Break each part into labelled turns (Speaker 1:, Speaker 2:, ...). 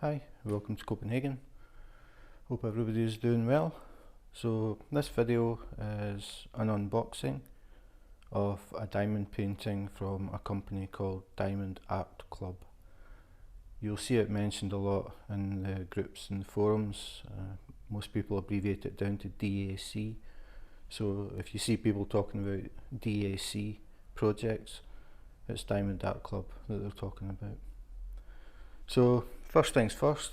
Speaker 1: Hi, welcome to Copenhagen. Hope everybody is doing well. So this video is an unboxing of a diamond painting from a company called Diamond Art Club. You'll see it mentioned a lot in the groups and the forums. Most people abbreviate it down to DAC. So if you see people talking about DAC projects, it's Diamond Art Club that they're talking about. So first things first,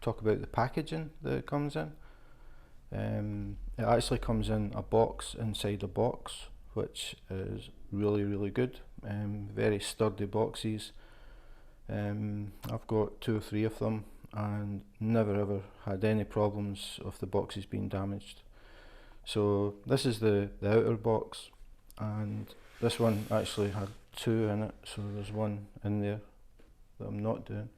Speaker 1: talk about the packaging that it comes in. It actually comes in a box inside a box, which is really good. Very sturdy boxes. I've got 2 or 3 of them and never ever had any problems of the boxes being damaged. So this is the outer box, and this one actually had 2 in it, so there's one in there that I'm not doing.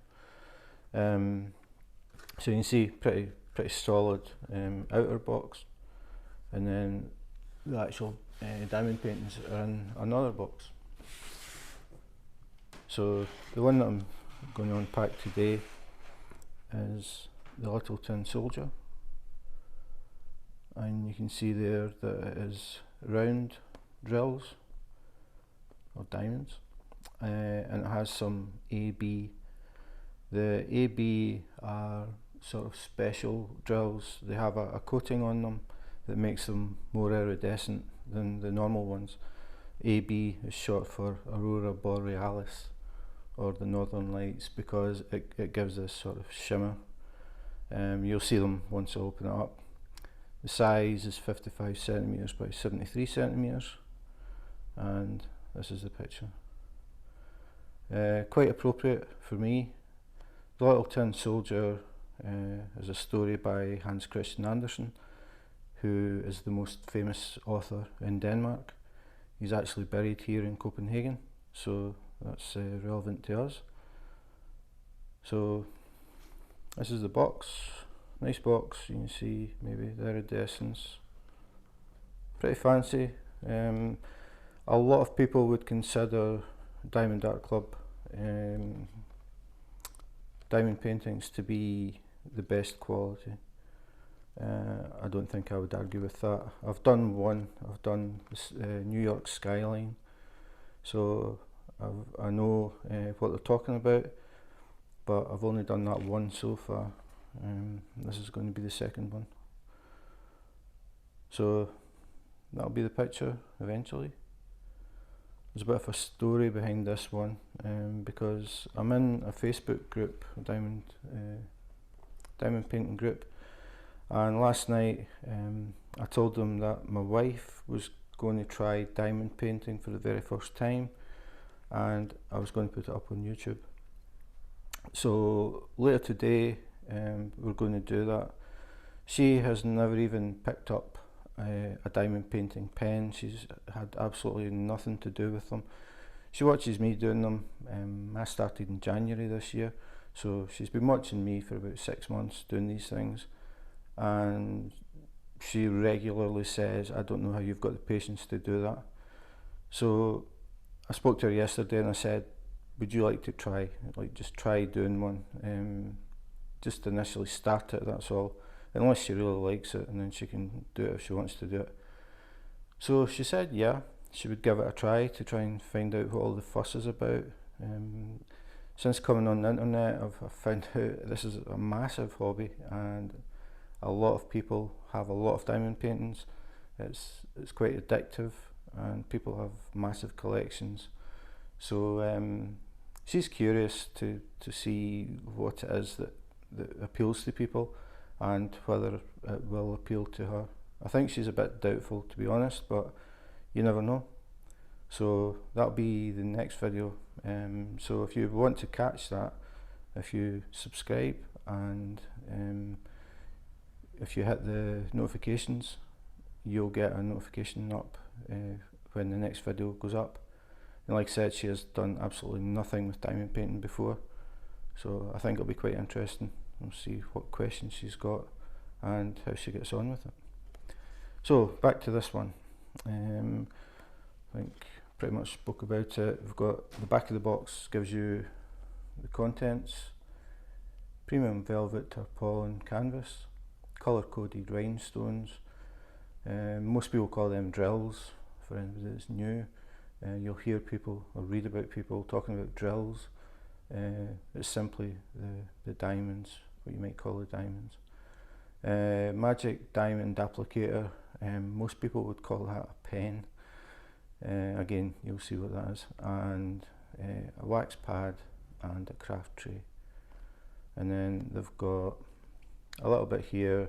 Speaker 1: So you can see pretty solid outer box, and then the actual diamond paintings are in another box. So the one that I'm going to unpack today is the Little Tin Soldier, and you can see there that it is round drills or diamonds, and it has some AB. The AB are sort of special drills. They have a coating on them that makes them more iridescent than the normal ones. AB is short for Aurora Borealis, or the Northern Lights, because it gives this sort of shimmer. You'll see them once I open it up. The size is 55 centimeters by 73 centimeters, and this is the picture. Quite appropriate for me. The Little Tin Soldier is a story by Hans Christian Andersen, who is the most famous author in Denmark. He's actually buried here in Copenhagen, so that's relevant to us. So this is the box. Nice box. You can see maybe the iridescence. Pretty fancy. A lot of people would consider Diamond Art Club diamond paintings to be the best quality. I don't think I would argue with that. I've done one. I've done this, New York skyline, so I know what they're talking about, but I've only done that one so far. This is going to be the second one. So that'll be the picture eventually. There's a bit of a story behind this one, because I'm in a Facebook group, a diamond painting group, and last night I told them that my wife was going to try diamond painting for the very first time, and I was going to put it up on YouTube. So later today we're going to do that. She has never even picked up a diamond painting pen. She's had absolutely nothing to do with them. She watches me doing them. I started in January this year, so she's been watching me for about 6 months doing these things, and she regularly says, I don't know how you've got the patience to do that. So I spoke to her yesterday and I said, would you like to try, just try doing one, just initially start it, that's all, unless she really likes it, and then she can do it if she wants to do it. So she said yeah, she would give it a try to try and find out what all the fuss is about. Since coming on the internet, I've found out this is a massive hobby, and a lot of people have a lot of diamond paintings. It's quite addictive, and people have massive collections. So she's curious to see what it is that appeals to people, and whether it will appeal to her. I think she's a bit doubtful, to be honest, but you never know. So that'll be the next video. So if you want to catch that, if you subscribe and if you hit the notifications, you'll get a notification up when the next video goes up. And like I said, she has done absolutely nothing with diamond painting before, so I think it'll be quite interesting. We'll see what questions she's got and how she gets on with it. So back to this one. I think pretty much spoke about it. We've got the back of the box, gives you the contents. premium velvet tarpaulin canvas, colour coded rhinestones. Most people call them drills for anybody that's new. You'll hear people or read about people talking about drills. It's simply the diamonds, what you might call the diamonds. Magic diamond applicator, most people would call that a pen. Again, you'll see what that is. And a wax pad and a craft tray. And then they've got a little bit here,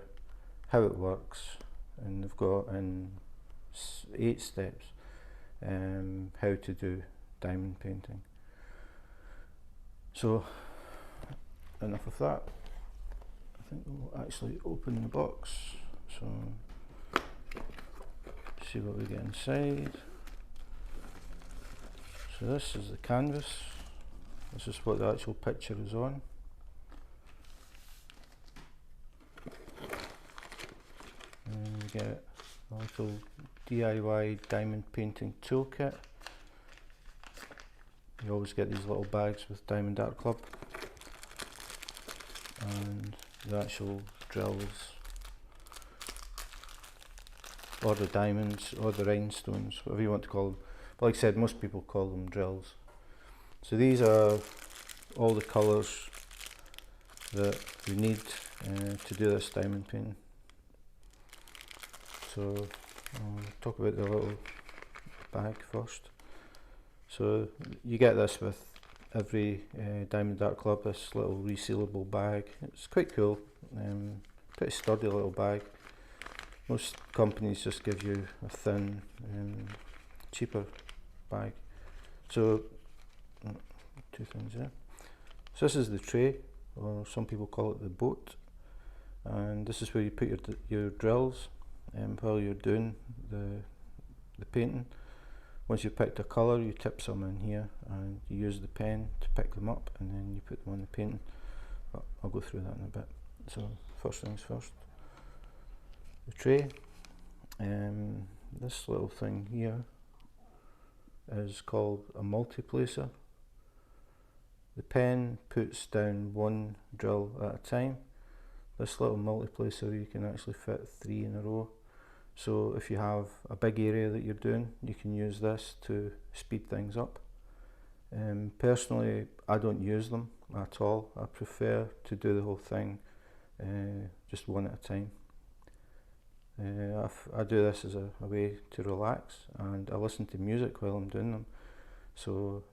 Speaker 1: how it works, and they've got in 8 steps how to do diamond painting. So enough of that. I think we'll actually open the box, so see what we get inside. So this is the canvas. This is what the actual picture is on. And we get a little DIY diamond painting toolkit. You always get these little bags with Diamond Art Club. And the actual drills, or the diamonds, or the rhinestones, whatever you want to call them. But like I said, most people call them drills. So these are all the colours that we need to do this diamond painting. So I'll talk about the little bag first. So you get this with every Diamond Art Club, this little resealable bag. It's quite cool, pretty sturdy little bag. Most companies just give you a thin, cheaper bag. So, 2 things there. So this is the tray, or some people call it the boat. And this is where you put your drills while you're doing the painting. Once you've picked a colour, you tip some in here and you use the pen to pick them up, and then you put them on the painting. But I'll go through that in a bit. So first things first, the tray. This little thing here is called a multiplacer. The pen puts down 1 drill at a time. This little multiplacer, you can actually fit 3 in a row. So if you have a big area that you're doing, you can use this to speed things up. Personally, I don't use them at all. I prefer to do the whole thing just one at a time. I do this as a way to relax, and I listen to music while I'm doing them. So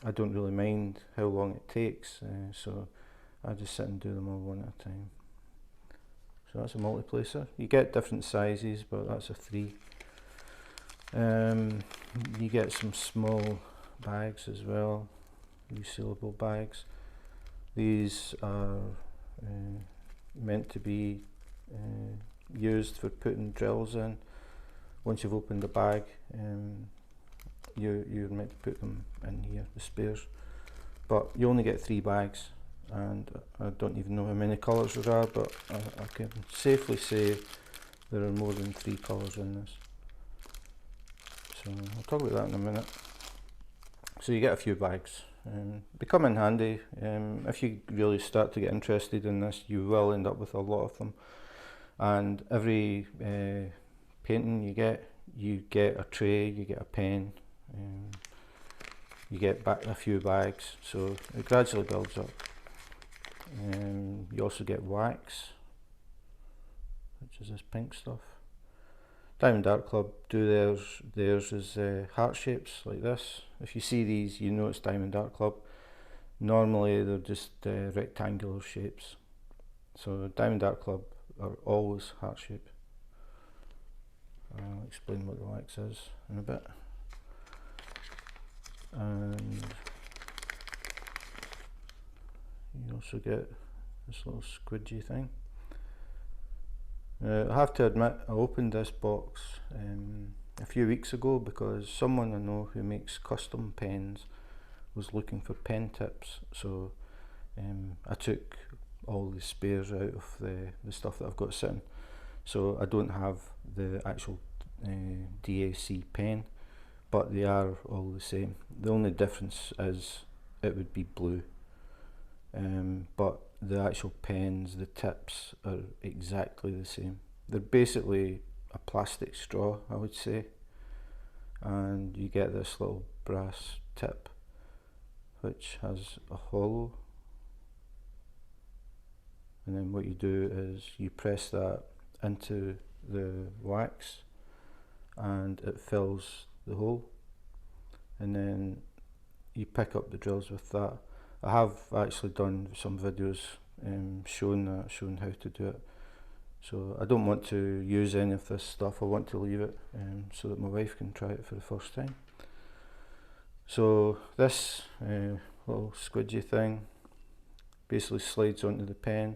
Speaker 1: I don't really mind how long it takes, so I just sit and do them all one at a time. So that's a multiplacer. You get different sizes, but that's a 3. You get some small bags as well, resealable bags. These are meant to be used for putting drills in. Once you've opened the bag, you're meant to put them in here, the spares. But you only get 3 bags. And I don't even know how many colours there are, but I can safely say there are more than 3 colours in this. So I'll talk about that in a minute. So you get a few bags. They come in handy. If you really start to get interested in this, you will end up with a lot of them. And every painting you get a tray, you get a pen, you get back a few bags, so it gradually builds up. You also get wax, which is this pink stuff. Diamond Art Club do theirs is heart shapes like this. If you see these, you know it's Diamond Art Club. Normally they're just rectangular shapes. So Diamond Art Club are always heart shape. I'll explain what the wax is in a bit. And you also get this little squidgy thing. I have to admit, I opened this box a few weeks ago because someone I know who makes custom pens was looking for pen tips. So I took all the spares out of the stuff that I've got sitting. So I don't have the actual DAC pen, but they are all the same. The only difference is it would be blue. But the actual pens, the tips are exactly the same. They're basically a plastic straw, I would say, and you get this little brass tip which has a hollow, and then what you do is you press that into the wax and it fills the hole, and then you pick up the drills with that. I have actually done some videos showing how to do it, so I don't want to use any of this stuff. I want to leave it so that my wife can try it for the first time. So this little squidgy thing basically slides onto the pen,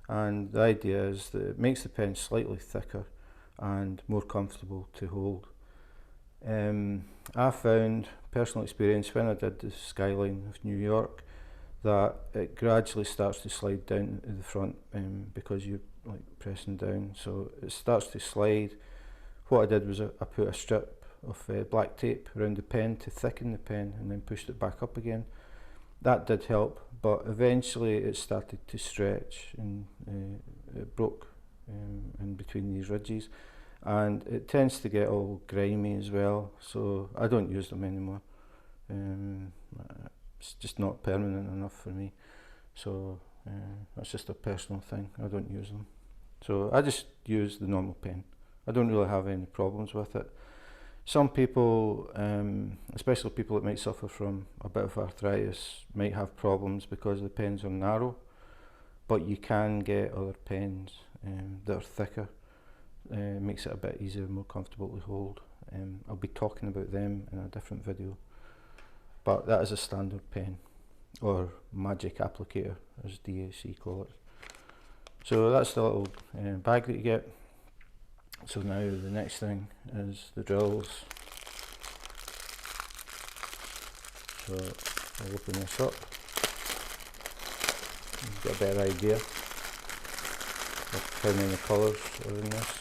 Speaker 1: and the idea is that it makes the pen slightly thicker and more comfortable to hold. I found, personal experience, when I did the skyline of New York, that it gradually starts to slide down to the front because you're like pressing down, so it starts to slide. What I did was I put a strip of black tape around the pen to thicken the pen and then pushed it back up again. That did help, but eventually it started to stretch and it broke in between these ridges, and it tends to get all grimy as well, so I don't use them anymore. It's just not permanent enough for me, so that's just a personal thing. I don't use them, so I just use the normal pen. I don't really have any problems with it. Some people, especially people that might suffer from a bit of arthritis, might have problems because the pens are narrow, but you can get other pens that are thicker. Makes it a bit easier, more comfortable to hold. I'll be talking about them in a different video, but that is a standard pen, or magic applicator as DAC call it. So that's the little bag that you get. So now the next thing is the drills. So I'll open this up and get a better idea of how many colours are in this.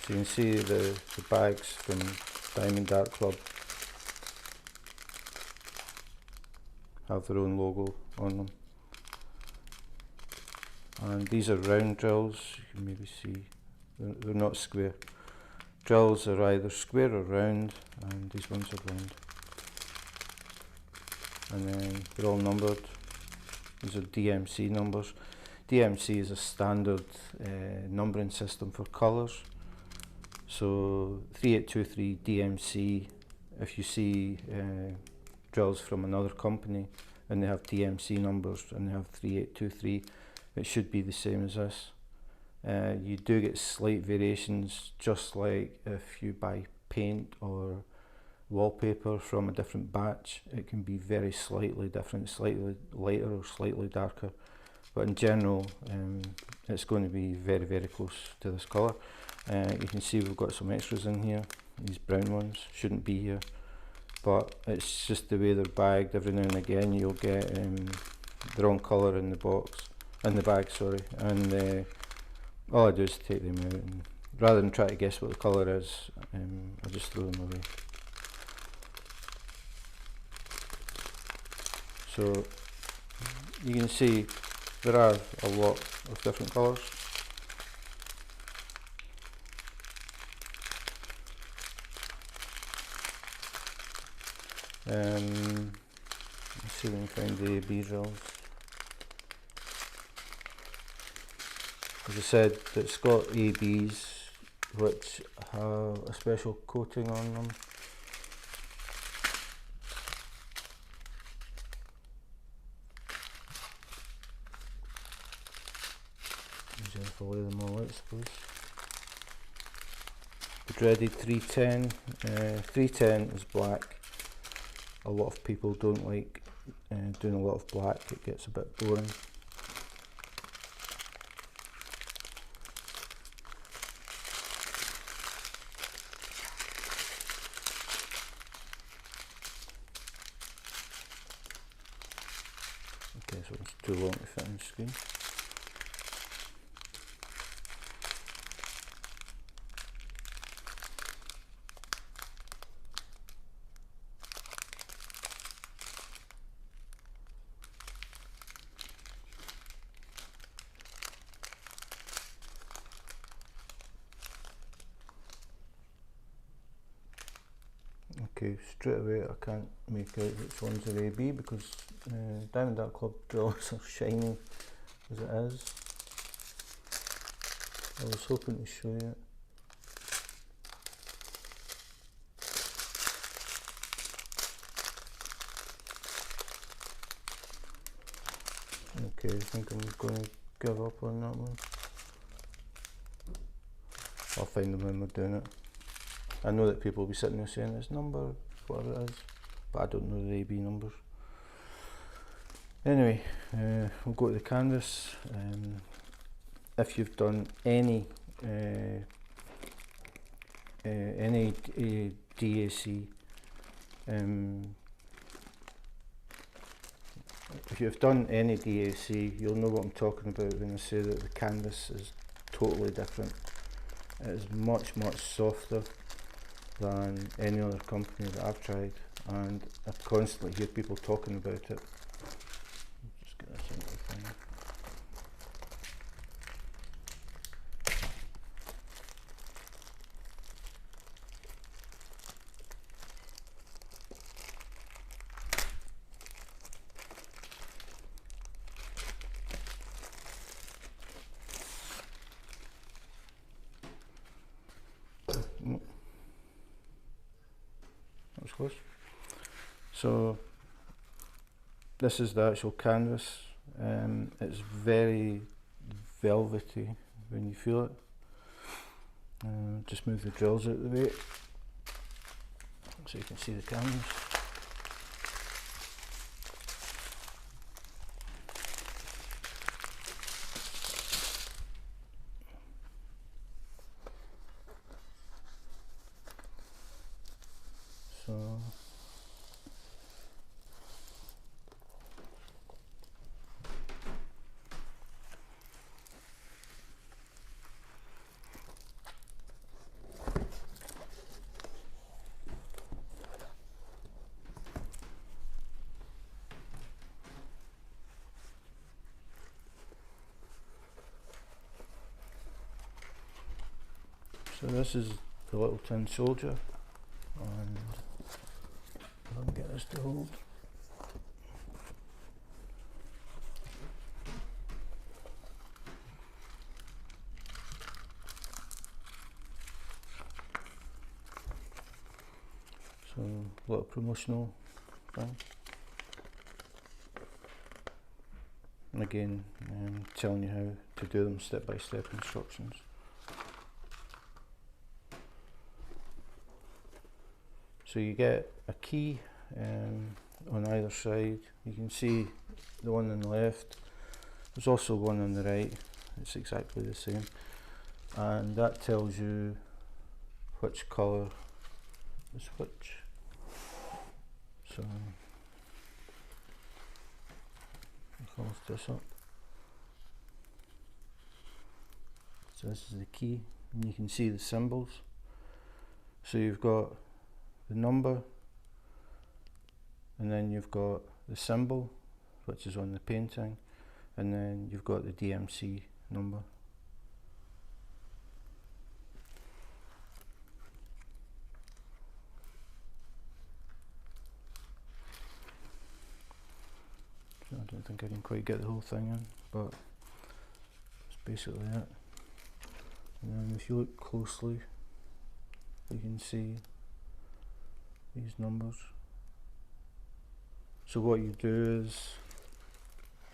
Speaker 1: So you can see the bags from Diamond Art Club have their own logo on them, and these are round drills. You can maybe see they're not square. Drills are either square or round, and these ones are round, and then they're all numbered. These are DMC numbers. DMC is a standard numbering system for colours. So 3823 DMC, if you see drills from another company and they have DMC numbers and they have 3823, it should be the same as this. You do get slight variations, just like if you buy paint or wallpaper from a different batch, it can be very slightly different, slightly lighter or slightly darker, but in general it's going to be very, very close to this colour. You can see we've got some extras in here. These brown ones shouldn't be here, but it's just the way they're bagged. Every now and again you'll get the wrong colour in the bag, sorry, and all I do is take them out, and rather than try to guess what the colour is, I just throw them away. So you can see there are a lot of different colours. Let's see if we can find the AB drills. As I said, it's got ABs which have a special coating on them. If I lay them all out, I suppose. The dreaded 310. 310 is black. A lot of people don't like doing a lot of black, it gets a bit boring. Okay, so it's too long to fit on the screen. Okay, straight away I can't make out which ones are AB because Diamond Art Club drills are shiny as it is. I was hoping to show you it. Okay, I think I'm going to give up on that one. I'll find them when we're doing it. I know that people will be sitting there saying this number, whatever it is, but I don't know the AB numbers. Anyway, we'll go to the canvas. If you've done any DAC, if you've done any DAC, you'll know what I'm talking about when I say that the canvas is totally different. It is much softer than any other company that I've tried, and I constantly hear people talking about it. Just get this into the thing. That was close. So this is the actual canvas. It's very velvety when you feel it. Just move the drills out of the way so you can see the canvas. So this is the little tin soldier, and if I can get this to hold. So a little promotional thing. And again, telling you how to do them, step-by-step instructions. So you get a key on either side. You can see the one on the left. There's also one on the right. It's exactly the same. And that tells you which colour is which. So I'll close this up. So this is the key, and you can see the symbols. So you've got the number, and then you've got the symbol, which is on the painting, and then you've got the DMC number. So I don't think I can quite get the whole thing in, but that's basically it. And then if you look closely, you can see these numbers. So what you do is,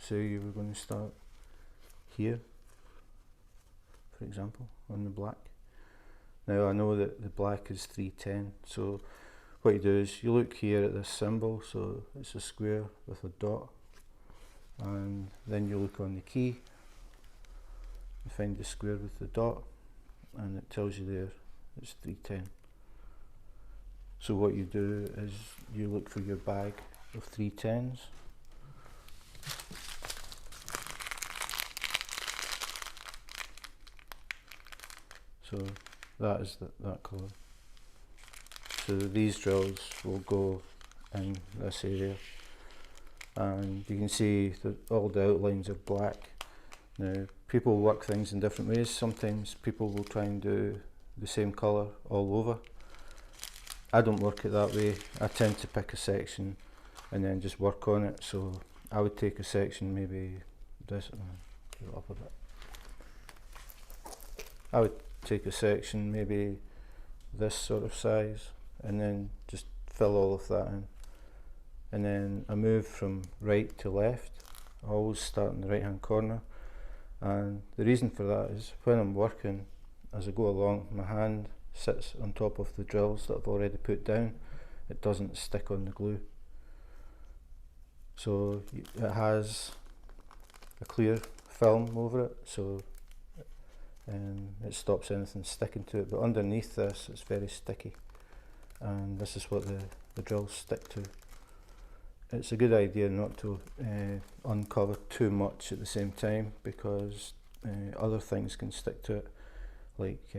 Speaker 1: say you were going to start here, for example, on the black. Now I know that the black is 310, so what you do is you look here at this symbol, so it's a square with a dot, and then you look on the key and find the square with the dot, and it tells you there it's 310. So what you do is you look for your bag of 310s. So that is that colour. So these drills will go in this area, and you can see that all the outlines are black. Now people work things in different ways. Sometimes people will try and do the same colour all over. I don't work it that way. I tend to pick a section and then just work on it. So I would take a section, maybe this, get it up a bit. I would take a section maybe this sort of size and then just fill all of that in. And then I move from right to left. I always start in the right hand corner. And the reason for that is when I'm working, as I go along, my hand sits on top of the drills that I've already put down. It doesn't stick on the glue. So it has a clear film over it, so it stops anything sticking to it. But underneath this, it's very sticky, and this is what the drills stick to. It's a good idea not to uncover too much at the same time, because other things can stick to it, like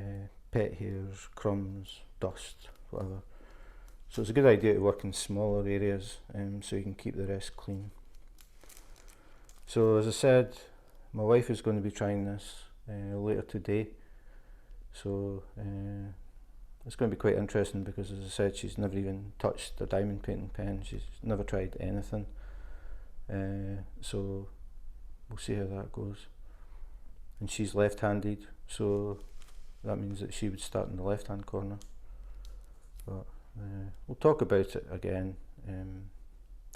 Speaker 1: pet hairs, crumbs, dust, whatever. So it's a good idea to work in smaller areas so you can keep the rest clean. So as I said, my wife is going to be trying this later today, so it's going to be quite interesting, because as I said, she's never even touched a diamond painting pen. She's never tried anything, so we'll see how that goes. And she's left-handed, so that means that she would start in the left-hand corner. But we'll talk about it again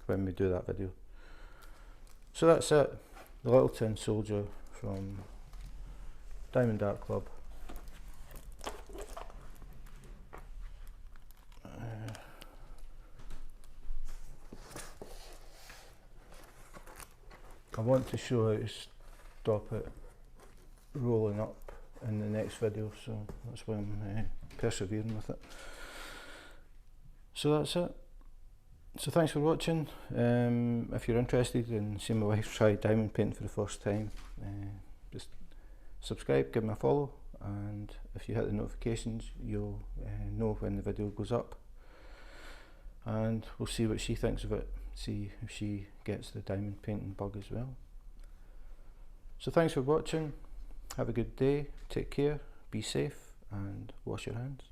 Speaker 1: when we do that video. So that's it, the Little Tin Soldier from Diamond Art Club. I want to show how to stop it rolling up in the next video, so that's why I'm persevering with it. So that's it. So thanks for watching. If you're interested in seeing my wife try diamond painting for the first time, just subscribe, give me a follow, and if you hit the notifications, you'll know when the video goes up. And we'll see what she thinks of it, see if she gets the diamond painting bug as well. So thanks for watching, have a good day, take care, be safe, and wash your hands.